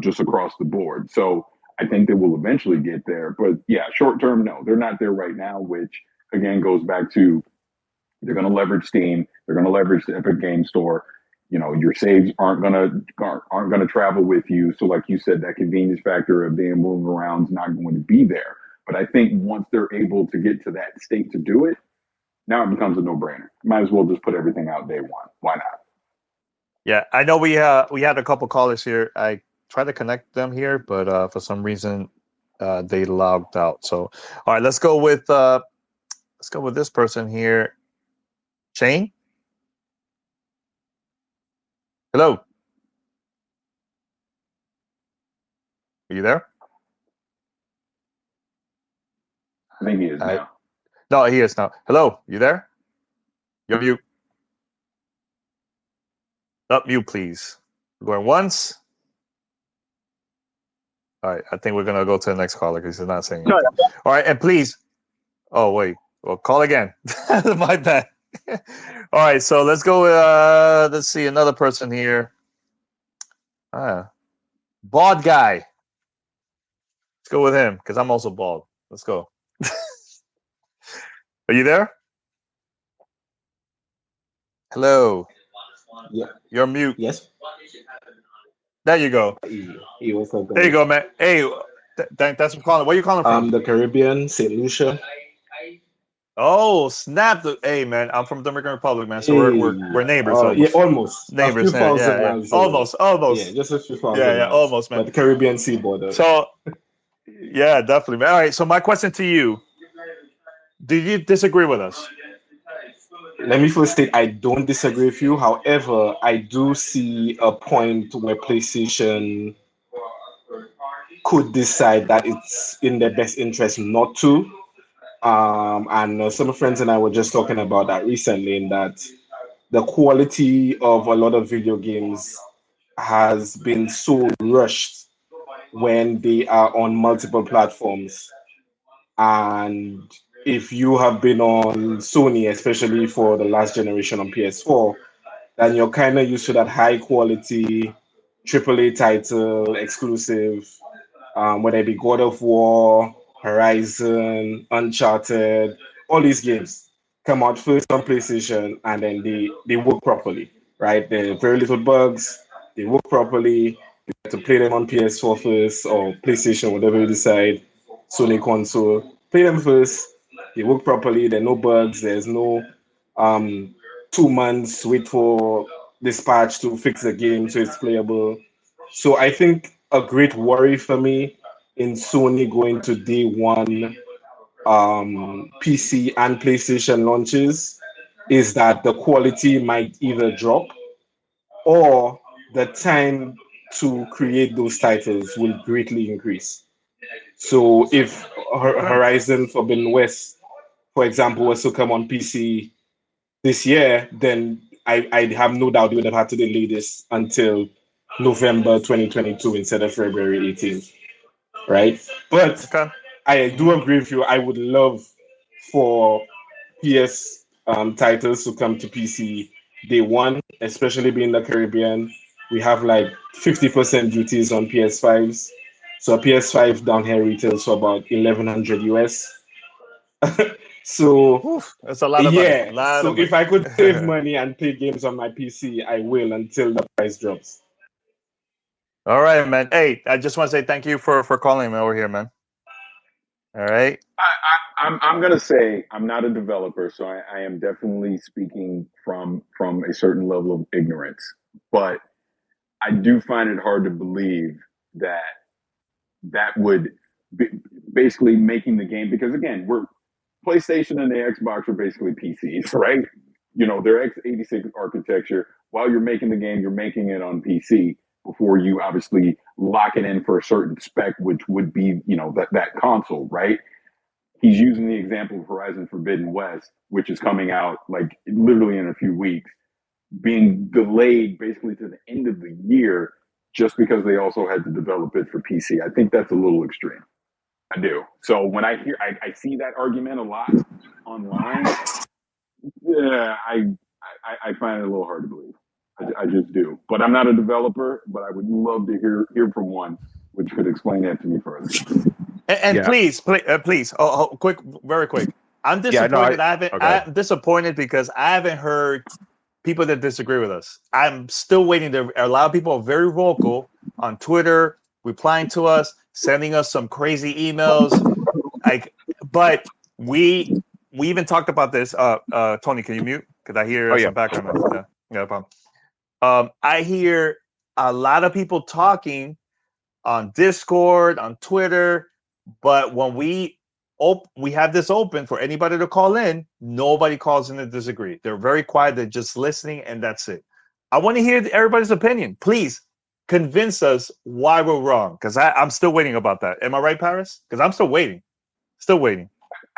just across the board. So I think they will eventually get there. But yeah, short term, no, they're not there right now, which again goes back to they're going to leverage Steam, they're going to leverage the Epic Game Store. Your saves aren't gonna travel with you. So like you said, that convenience factor of being moved around is not going to be there. But I think once they're able to get to that state to do it, now it becomes a no-brainer. Might as well just put everything out day one. Why not? Yeah, I know we had a couple callers here. I tried to connect them here, but for some reason they logged out. So all right, let's go with this person here. Shane? Hello. Are you there? I think he is now. No, he is now. Hello, you there? You're mute. Up mute, please. We're going once. All right, I think we're gonna go to the next caller because he's not saying anything. All right, and please. Oh wait, well, call again. My bad. All right, so let's go. Let's see another person here. Bald guy. Let's go with him because I'm also bald. Let's go. Are you there? Hello. Yeah. You're mute. Yes. There you go. Hey, what's up, guys? There you go, man. Hey, thanks for calling. Where are you calling from? The Caribbean, St. Lucia. Oh, snap! Hey, man, I'm from the Dominican Republic, man. So we're neighbors. Almost. Yeah, almost. Neighbors. Yeah. Almost. Yeah, just a few thousand. Yeah, almost, man. But the Caribbean sea border. So, yeah, definitely, man. All right. So my question to you: do you disagree with us? Let me first state I don't disagree with you. However, I do see a point where PlayStation could decide that it's in their best interest not to. And some friends and I were just talking about that recently, in that the quality of a lot of video games has been so rushed when they are on multiple platforms. And if you have been on Sony, especially for the last generation on PS4, then you're kind of used to that high quality AAA title exclusive, whether it be God of War, Horizon, Uncharted, all these games come out first on PlayStation, and then they work properly, right? There are very little bugs, they work properly. You have to play them on PS4 first or PlayStation, whatever you decide, Sony console. Play them first, they work properly, there are no bugs, there's no 2 months wait for dispatch to fix the game so it's playable. So I think a great worry for me in Sony going to day one PC and PlayStation launches is that the quality might either drop, or the time to create those titles will greatly increase. So if Horizon Forbidden West, for example, was to come on PC this year, then I have no doubt they would have had to delay this until November 2022 instead of February 18th, right? But Okay. I do agree with you. I would love for PS titles to come to PC day one, especially being the Caribbean. We have like 50% duties on PS5s. So a PS5 down here retails for about 1100 US. So Oof, that's a lot of money. yeah, Lot of so if money. I could save money and play games on my PC, I will until the price drops. All right, man. Hey, I just want to say thank you for calling me over here, man. All right. I'm gonna say I'm not a developer, so I am definitely speaking from a certain level of ignorance. But I do find it hard to believe that that would be basically making the game, because again, we're PlayStation and the Xbox are basically PCs, right? You know, they're x86 architecture. While you're making the game, you're making it on PC before you obviously lock it in for a certain spec, which would be, you know, that console, right? He's using the example of Horizon Forbidden West, which is coming out like literally in a few weeks, being delayed basically to the end of the year just because they also had to develop it for PC. I think that's a little extreme. I do. So when I see that argument a lot online, yeah, I find it a little hard to believe. I just do. But I'm not a developer, but I would love to hear from one which could explain that to me further. And Yeah. please, quick, very quick. I'm Yeah, no, disappointed. okay. I'm disappointed because I haven't heard people that disagree with us. I'm still waiting. There, a lot of people are very vocal on Twitter, replying to us, sending us some crazy emails. Like, but we even talked about this. Tony, can you mute? Because I hear Oh, yeah. some background noise. Yeah, no problem. I hear a lot of people talking on Discord, on Twitter, but when we have this open for anybody to call in, nobody calls in to disagree. They're very quiet. They're just listening, and that's it. I want to hear everybody's opinion. Please convince us why we're wrong, because I'm still waiting about that. Am I right, Paris? Because I'm still waiting. Still waiting.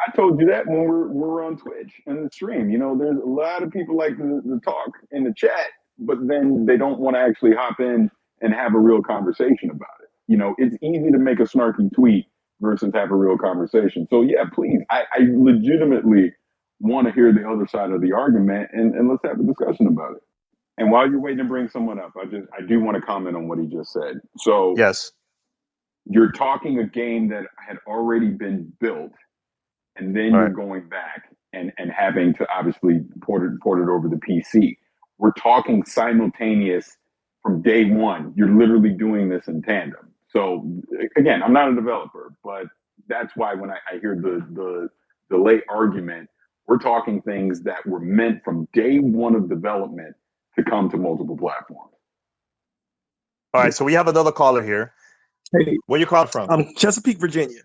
I told you that when we're on Twitch and the stream. You know, there's a lot of people like to talk in the chat, but then they don't want to actually hop in and have a real conversation about it. You know, it's easy to make a snarky tweet versus have a real conversation. So yeah, please, I legitimately want to hear the other side of the argument, and let's have a discussion about it. And while you're waiting to bring someone up, I do want to comment on what he just said. So Yes. you're talking a game that had already been built, and then All you're right. going back and having to obviously port it over the PC. We're talking simultaneous from day one. You're literally doing this in tandem. So again, I'm not a developer, but that's why when I hear the late argument, we're talking things that were meant from day one of development to come to multiple platforms. All right. So we have another caller here. Hey, Where you calling from? Chesapeake, Virginia.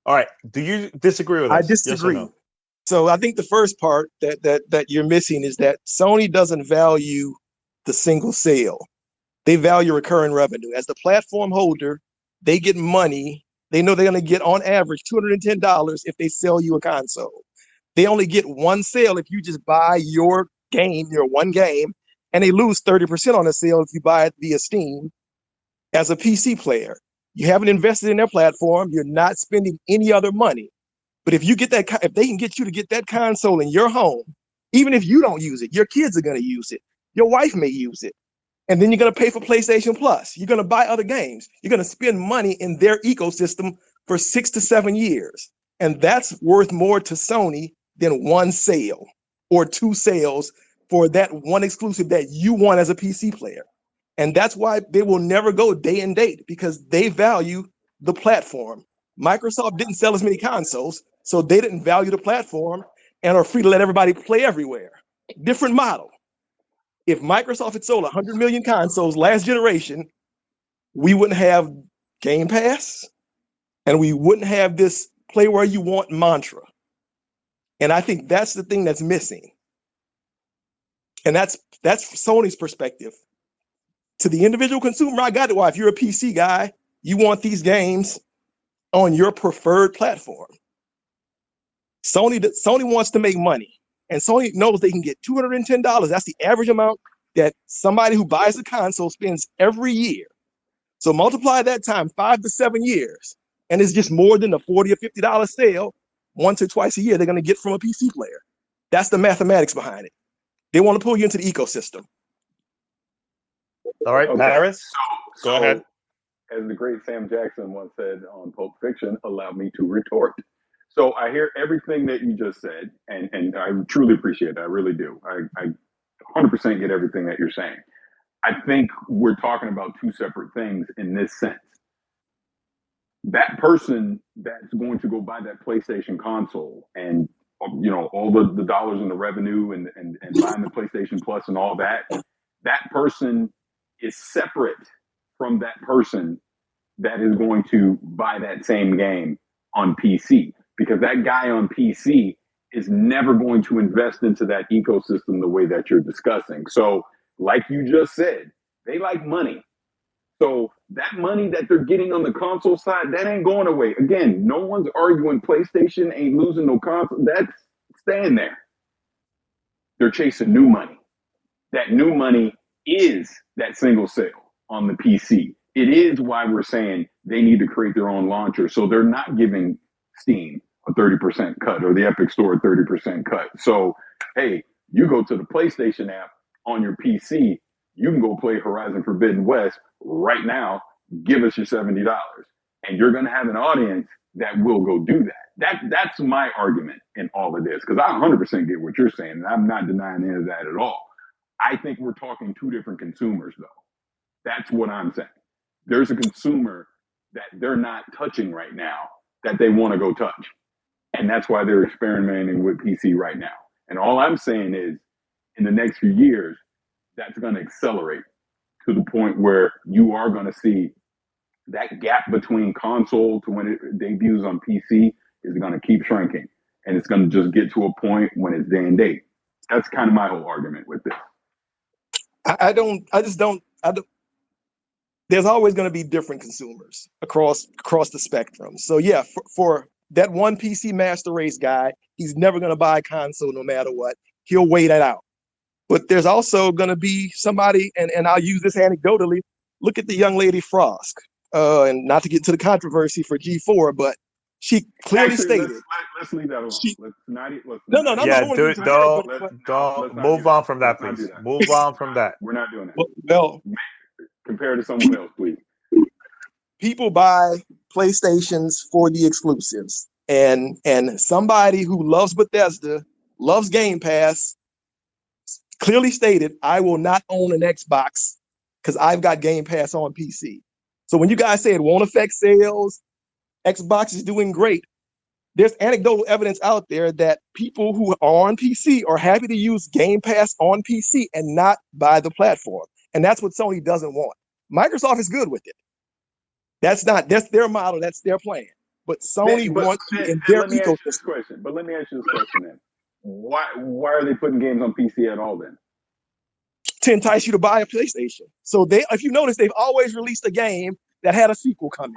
All right. Do you disagree with us? I disagree. Yes or no? So I think the first part that you're missing is that Sony doesn't value the single sale. They value recurring revenue. As the platform holder, they get money They know they're going to get on average $210 if they sell you a console. They only get one sale if you just buy your game, your one game, and they lose 30% on the sale if you buy it via Steam as a PC player. You haven't invested in their platform. You're not spending any other money. But if they can get you to get that console in your home, even if you don't use it, your kids are going to use it. Your wife may use it. And then you're going to pay for PlayStation Plus. You're going to buy other games. You're going to spend money in their ecosystem for 6 to 7 years. And that's worth more to Sony than one sale or two sales for that one exclusive that you want as a PC player. And that's why they will never go day and date, because they value the platform. Microsoft didn't sell as many consoles, so they didn't value the platform and are free to let everybody play everywhere. Different model. If Microsoft had sold 100 million consoles last generation, we wouldn't have Game Pass, and we wouldn't have this play where you want mantra. And I think that's the thing that's missing. And that's Sony's perspective. To the individual consumer, I got it. Why? If you're a PC guy, you want these games on your preferred platform. Sony wants to make money, and Sony knows they can get $210. That's the average amount that somebody who buys a console spends every year. So multiply that time 5 to 7 years, and it's just more than the $40 or $50 sale once or twice a year they're going to get from a PC player. That's the mathematics behind it. They want to pull you into the ecosystem. All right, Okay. Paris, go ahead. As the great Sam Jackson once said on Pulp Fiction, allow me to retort. So I hear everything that you just said, and I truly appreciate it. I really do. I 100% get everything that you're saying. I think we're talking about two separate things in this sense. That person that's going to go buy that PlayStation console and, you know, all the dollars in the revenue and buying the PlayStation Plus and all that, that person is separate from that person that is going to buy that same game on PC, because that guy on PC is never going to invest into that ecosystem the way that you're discussing. So like you just said, they like money. So that money that they're getting on the console side, that ain't going away. Again, no one's arguing PlayStation ain't losing no console. That's staying there. They're chasing new money. That new money is that single sale on the PC. It is why we're saying they need to create their own launcher. So they're not giving Steam a 30% cut or the Epic Store a 30% cut. So, hey, you go to the PlayStation app on your PC, you can go play Horizon Forbidden West right now. Give us your $70. And you're going to have an audience that will go do that. That's my argument in all of this, because I 100% get what you're saying, and I'm not denying any of that at all. I think we're talking two different consumers, though. That's what I'm saying. There's a consumer that they're not touching right now that they want to go touch. And that's why they're experimenting with PC right now. And all I'm saying is, in the next few years, that's going to accelerate to the point where you are going to see that gap between console to when it debuts on PC is going to keep shrinking. And it's going to just get to a point when it's day and date. That's kind of my whole argument with this. There's always going to be different consumers across the spectrum. So yeah, for that one PC master race guy, he's never going to buy a console no matter what. He'll wait it out. But there's also going to be somebody, and I'll use this anecdotally. Look at the young lady Frost, and not to get into the controversy for G4, but she clearly stated. Let's leave that alone. Don't move on from that, please. Move on from that. We're not doing that. Well, compare to someone else, please. People buy PlayStations for the exclusives, and somebody who loves Bethesda, loves Game Pass, clearly stated, I will not own an Xbox because I've got Game Pass on PC. So when you guys say it won't affect sales, Xbox is doing great, there's anecdotal evidence out there that people who are on PC are happy to use Game Pass on PC and not buy the platform. And that's what Sony doesn't want. Microsoft is good with it. That's their model, that's their plan. But Sony wants you in their ecosystem. But let me ask you this question then. Why are they putting games on PC at all then? To entice you to buy a PlayStation. So if you notice, they've always released a game that had a sequel coming.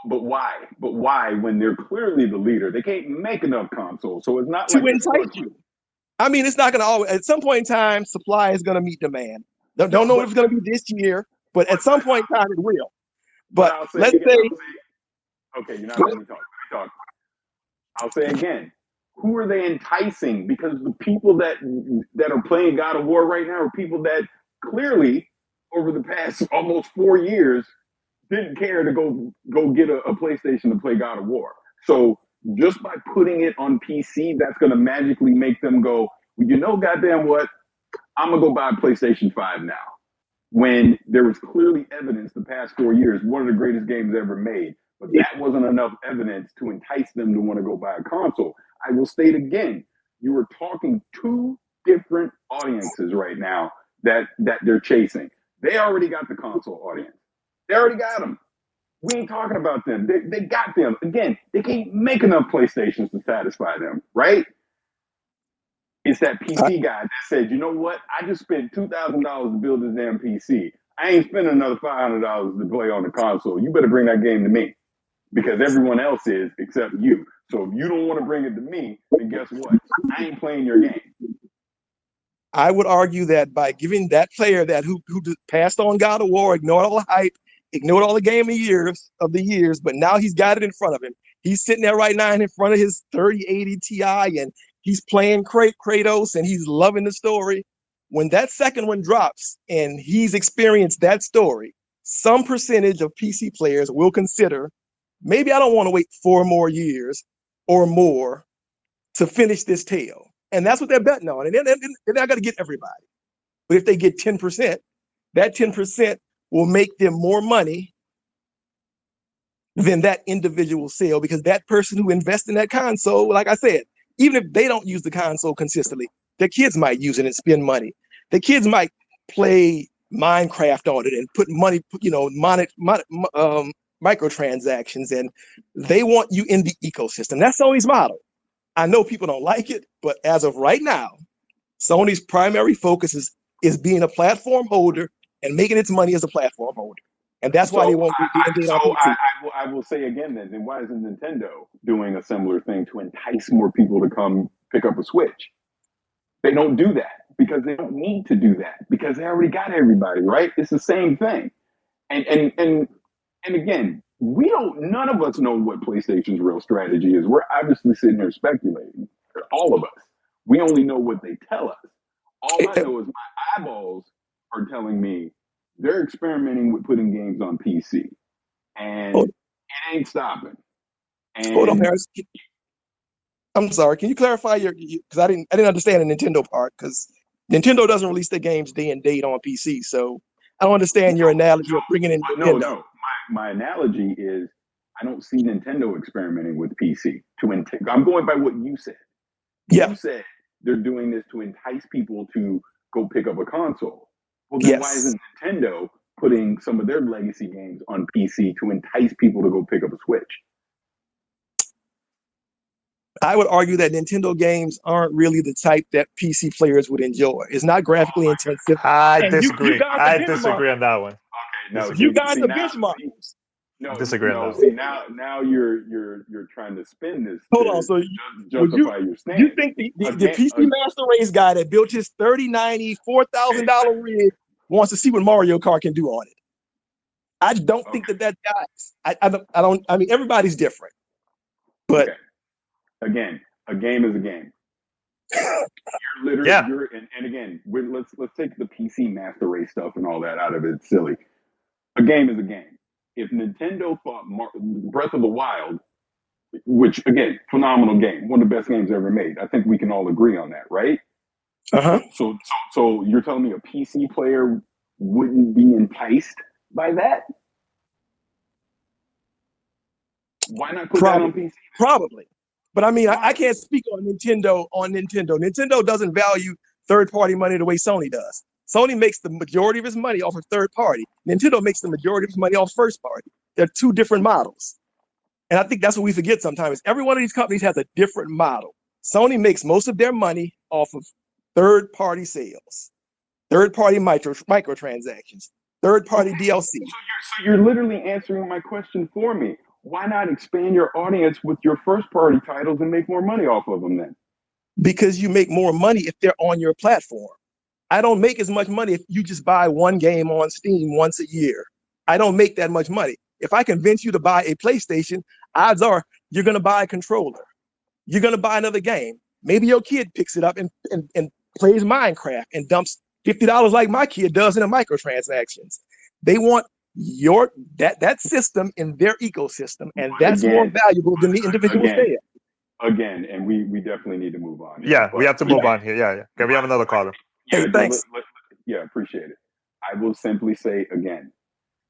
But why? But why when they're clearly the leader? They can't make enough consoles, so it's not To like they're entice struggling. you. I mean, it's not going to always. At some point in time, supply is going to meet demand. Don't No, know if it's going to be this year, but at some point in time, it will. But I'll say let's again, say, okay, you're not letting me talk. Let me talk. I'll say again, who are they enticing? Because the people that are playing God of War right now are people that clearly, over the past almost 4 years, didn't care to go get a PlayStation to play God of War. So just by putting it on PC, that's going to magically make them go, well, you know, goddamn what? I'm gonna go buy a PlayStation 5 now. When there was clearly evidence the past 4 years, one of the greatest games ever made. But that wasn't enough evidence to entice them to want to go buy a console. I will state again, you are talking two different audiences right now that they're chasing. They already got the console audience. They already got them. We ain't talking about them. They got them. Again, they can't make enough PlayStations to satisfy them, right? It's that PC guy that said, you know what? I just spent $2,000 to build this damn PC. I ain't spending another $500 to play on the console. You better bring that game to me because everyone else is except you. So if you don't want to bring it to me, then guess what? I ain't playing your game. I would argue that by giving that player that who passed on God of War, ignored all the hype, ignored all the game of the years, but now he's got it in front of him. He's sitting there right now in front of his 3080 Ti, and he's playing Kratos, and he's loving the story. When that second one drops, and he's experienced that story, some percentage of PC players will consider, maybe I don't want to wait 4 more years or more to finish this tale. And that's what they're betting on. And they're not going to get everybody. But if they get 10%, that 10% will make them more money than that individual sale, because that person who invests in that console, like I said, even if they don't use the console consistently, their kids might use it and spend money. The kids might play Minecraft on it and put money, microtransactions, and they want you in the ecosystem. That's Sony's model. I know people don't like it, but as of right now, Sony's primary focus is being a platform holder and making its money as a platform holder. And that's why they won't get D&D on PC. I will say again then why isn't Nintendo doing a similar thing to entice more people to come pick up a Switch? They don't do that because they don't need to do that because they already got everybody, right? It's the same thing. And again, none of us know what PlayStation's real strategy is. We're obviously sitting here speculating. All of us. We only know what they tell us. All I know is my eyeballs are telling me they're experimenting with putting games on PC. And it ain't stopping. And hold on, Paris. I'm sorry. Can you clarify because I didn't understand the Nintendo part, because Nintendo doesn't release their games day and date on PC. So I don't understand your analogy of bringing in Nintendo. No. My analogy is I don't see Nintendo experimenting with PC. I'm going by what you said. Yeah. You said they're doing this to entice people to go pick up a console. Well, then why isn't Nintendo putting some of their legacy games on PC to entice people to go pick up a Switch? I would argue that Nintendo games aren't really the type that PC players would enjoy. It's not graphically intensive. I disagree. I disagree on that one. Okay, no, you guys are benchmarkers. See, now you're trying to spin this. Hold on, so justify your stance. You think the PC Master Race guy that built his $3090 $4,000 rig wants to see what Mario Kart can do on it? I don't think that guy. I don't. I mean, everybody's different, but again, a game is a game. You're literally, and again, let's take the PC Master Race stuff and all that out of it. It's silly. A game is a game. If Nintendo thought Breath of the Wild, which again, phenomenal game, one of the best games ever made, I think we can all agree on that, right? So you're telling me a PC player wouldn't be enticed by that? Why not put that on PC? Probably. But I mean, I can't speak on Nintendo. Nintendo doesn't value third-party money the way Sony does. Sony makes the majority of its money off of third party. Nintendo makes the majority of its money off first party. They're two different models. And I think that's what we forget sometimes. Every one of these companies has a different model. Sony makes most of their money off of third-party sales, third-party microtransactions, third-party DLC. So you're literally answering my question for me. why not expand your audience with your first party titles and make more money off of them then? Because you make more money if they're on your platform. I don't make as much money if you just buy one game on Steam once a year. I don't make that much money. If I convince you to buy a PlayStation, odds are you're going to buy a controller. You're going to buy another game. Maybe your kid picks it up and plays Minecraft and dumps $50 like my kid does in the microtransactions. They want that system in their ecosystem, and that's more valuable than the individual sale. Again, and we definitely need to move on. Yeah, we have to move on here. Yeah. Okay, we have another caller. Hey, thanks. Appreciate it. I will simply say again,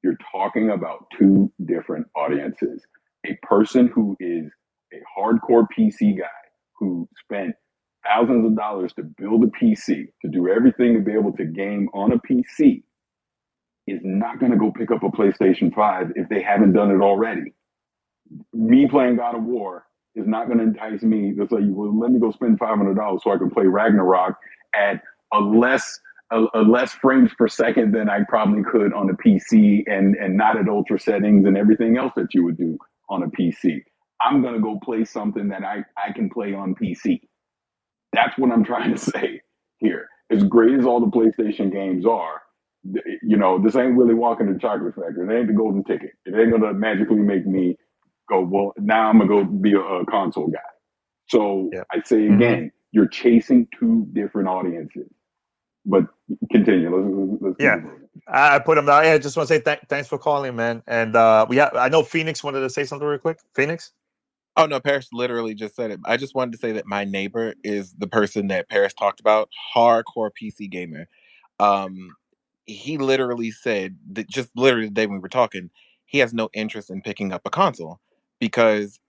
you're talking about two different audiences. A person who is a hardcore PC guy who spent thousands of dollars to build a PC, to do everything to be able to game on a PC, is not going to go pick up a PlayStation 5 if they haven't done it already. Me playing God of War is not going to entice me to say, well, let me go spend $500 so I can play Ragnarok at a less frames per second than I probably could on a PC and not at ultra settings and everything else that you would do on a PC. I'm going to go play something that I can play on PC. That's what I'm trying to say here. As great as all the PlayStation games are, this ain't Willy Wonka and the Chocolate Factory. It ain't the golden ticket. It ain't going to magically make me go, well, now I'm going to go be a console guy. So I say again, you're chasing two different audiences. But continue. Let's I put him down. Yeah, I just want to say thanks for calling, man. And I know Phoenix wanted to say something real quick. Phoenix? Oh no, Paris literally just said it. I just wanted to say that my neighbor is the person that Paris talked about, hardcore PC gamer. He literally said that just literally the day we were talking, he has no interest in picking up a console because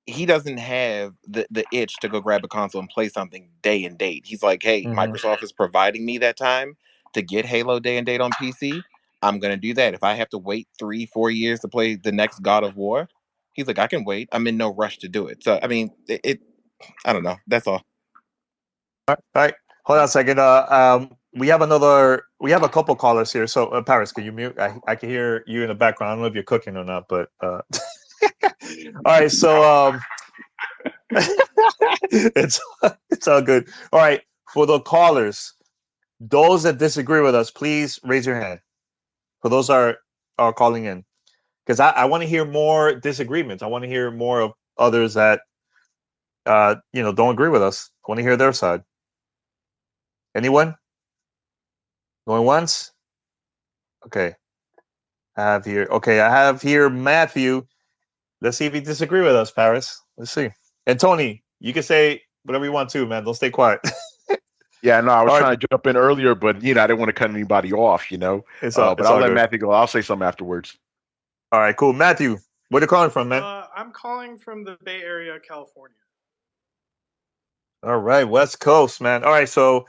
he doesn't have the itch to go grab a console and play something day and date. He's like, hey, Microsoft is providing me that time to get Halo day and date on PC. I'm going to do that. If I have to wait 3-4 years to play the next God of War, he's like, I can wait. I'm in no rush to do it. So, I mean, I don't know. That's all. All right. Hold on a second. We have a couple callers here. So, Paris, can you mute? I can hear you in the background. I don't know if you're cooking or not, but all right. So, it's all good. All right. For the callers, those that disagree with us, please raise your hand. For those are calling in, because I want to hear more disagreements. I want to hear more of others that don't agree with us. I want to hear their side. Anyone? Going once? Okay. I have here Matthew. Let's see if he disagree with us, Paris. Let's see. And Tony, you can say whatever you want to, man. Don't stay quiet. Yeah, no, I was trying to jump in earlier, but I didn't want to cut anybody off, But I'll let Matthew go. I'll say something afterwards. All right, cool. Matthew, where are you calling from, man? I'm calling from the Bay Area, California. All right, West Coast, man. All right, so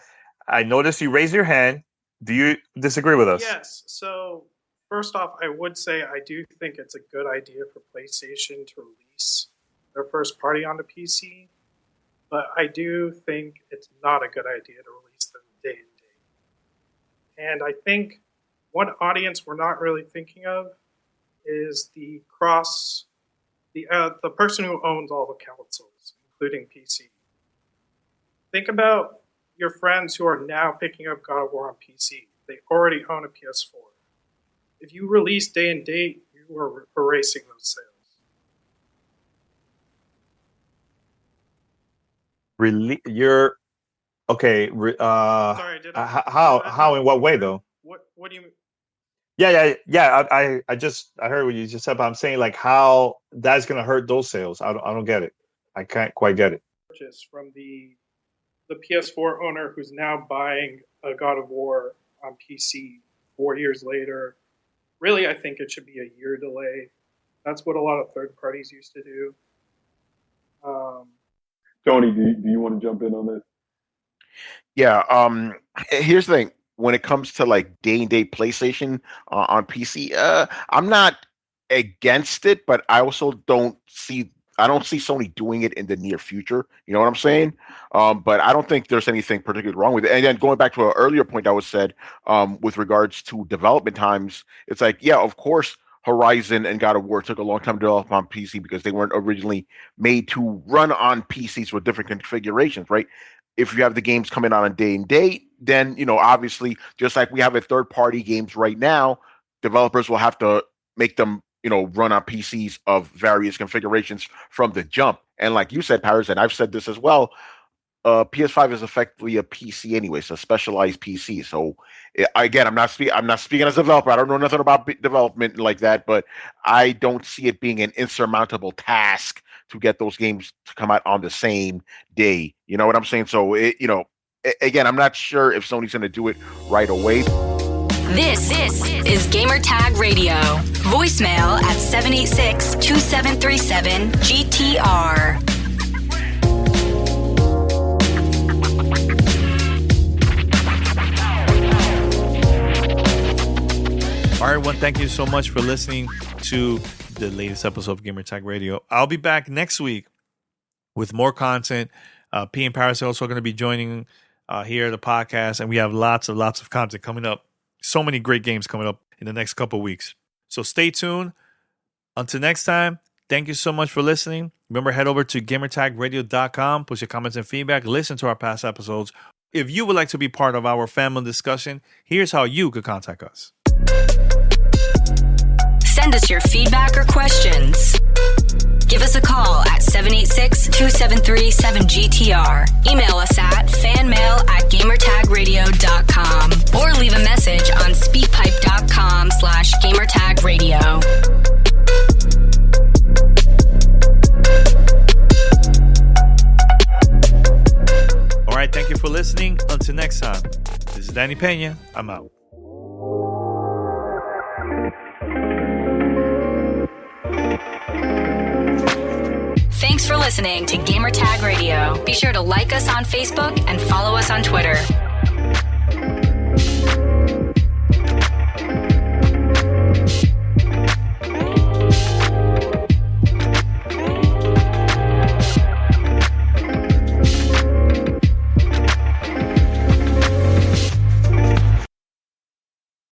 I noticed you raised your hand. Do you disagree with us? Yes. So first off, I would say I do think it's a good idea for PlayStation to release their first party on the PC. But I do think it's not a good idea to release them day and date. And I think one audience we're not really thinking of is the person who owns all the consoles, including PC. Think about your friends who are now picking up God of War on PC. They already own a PS4. If you release day and date, you are erasing those sales. You're okay. Sorry, how in what way though? What do you mean? Yeah. I heard what you just said, but I'm saying like how that's gonna hurt those sales. I don't get it. I can't quite get it. Purchase from the PS4 owner who's now buying a God of War on PC 4 years later. Really, I think it should be a year delay. That's what a lot of third parties used to do. Tony, do you want to jump in on this? Yeah. Here's the thing. When it comes to like day and date PlayStation on PC, I'm not against it, but I also don't see Sony doing it in the near future. You know what I'm saying? But I don't think there's anything particularly wrong with it. And then going back to an earlier point that was said with regards to development times, it's like, yeah, of course, Horizon and God of War took a long time to develop on PC because they weren't originally made to run on PCs with different configurations, right? If you have the games coming out on day and date, then, obviously, just like we have third-party games right now, developers will have to make them, run on PCs of various configurations from the jump. And like you said, Paris, and I've said this as well, PS5 is effectively a PC anyway, so a specialized PC. So again, I'm not speaking as a developer. I don't know nothing about development like that, but I don't see it being an insurmountable task to get those games to come out on the same day. You know what I'm saying? So again, I'm not sure if Sony's going to do it right away. This is Gamertag Radio. Voicemail at 786-2737-GTR. All right, everyone, thank you so much for listening to the latest episode of Gamertag Radio. I'll be back next week with more content. P and Paris are also going to be joining here at the podcast, and we have lots of content coming up. So many great games coming up in the next couple of weeks. So stay tuned. Until next time, thank you so much for listening. Remember, head over to gamertagradio.com, post your comments and feedback, listen to our past episodes. If you would like to be part of our family discussion, here's how you could contact us. Send us your feedback or questions. Give us a call at 786-2737-GTR. Email us at fanmail@gamertagradio.com or leave a message on speakpipe.com/gamertagradio. All right, thank you for listening. Until next time, this is Danny Pena. I'm out. Thanks for listening to Gamertag Radio. Be sure to like us on Facebook and follow us on Twitter.